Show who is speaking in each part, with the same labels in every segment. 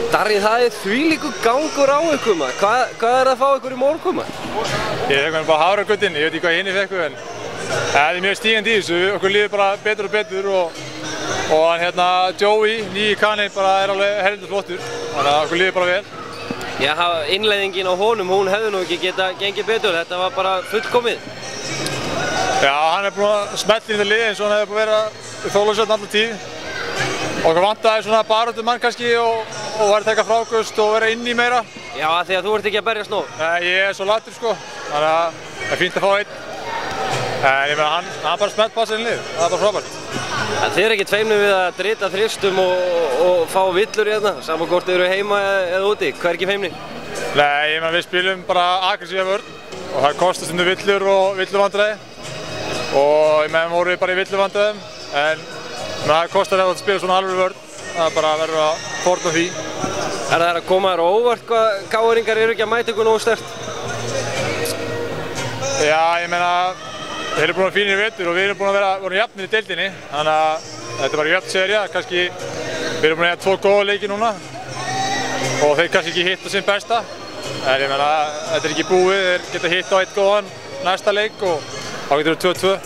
Speaker 1: Darri, það þvílíkur gangur á ykkur maður. Hvað að fá ykkur í morgun maður?
Speaker 2: Ég fekk mér bara hafragrautinn, ég veit ekki hvað hinni fekku en það mjög stígandi í þessu, okkur líður bara betur og betur og hann Joey, nýji kaninn, bara alveg heldur flottur, þannig að okkur líður bara vel.
Speaker 1: Já, innleiðingin á honum, hún hefði nú ekki getað gengið betur, þetta var bara fullkomið.
Speaker 2: Já, hann búinn að smella inn í þetta lið eins og hann hefði búinn að vera í Þorlákshöfn alla tíð. Okkur vantaði svona baráttumann kannski og vera að taka frákust og vera inn í meira.
Speaker 1: Já, því að þú ert ekki að berjast nóg.
Speaker 2: Nei, ég svo latur sko, þannig að það er fínt að fá einn. En ég meina, hann bara smeltpassa inn í lið, það er bara frábært.
Speaker 1: En þið ekki tveimnir við að drita þristum og fá villur hérna, saman hvort þið eru heima eða úti, hvergi feimni?
Speaker 2: Nei, ég meina við spilum bara aggressíva vörn og það kostar stundum villur og villuvandræði. Og ég meina, vorum við bara í villuvandræðum, en það kostar að spila svona alveg vörn, það bara verður að fórna því.
Speaker 1: Er það að koma þér á óvart hvað KR-ingar eru ekki að mæta ykkur nógu sterkt?
Speaker 2: Já, ég meina, þeir eru búin að fínir í vetur og við erum búin að vera jafnir í deildinni, þannig að þetta er bara jöfn serja, kannski við erum búin að hafa 2 góða leiki núna og þeir kannski ekki hitta sinn besta, en ég meina, þetta er ekki búið, þeir geta hitt á 1 góðan næsta leik og þá getur við 2-2.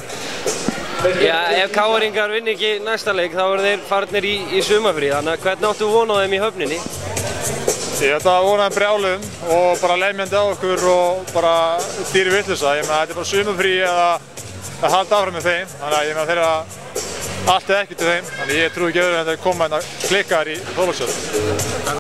Speaker 1: Já, ef KR-ingar vinn ekki næsta leik þá eru þeir farnir í sumarfrí, þannig að hvernig áttu von á þeim í höfninni?
Speaker 2: Ég ætla að vona þeim brjáluðum og bara lemjandi á okkur og bara dýri vitlausa. Ég meina, þetta er bara sumarfrí eða að halda áfram með þeim, þannig að ég meina þeirra allt eða ekkert til þeim, þannig að ég trúi ekki öðru en þeir koma hérna klikkaðar í Þorlákshöfn.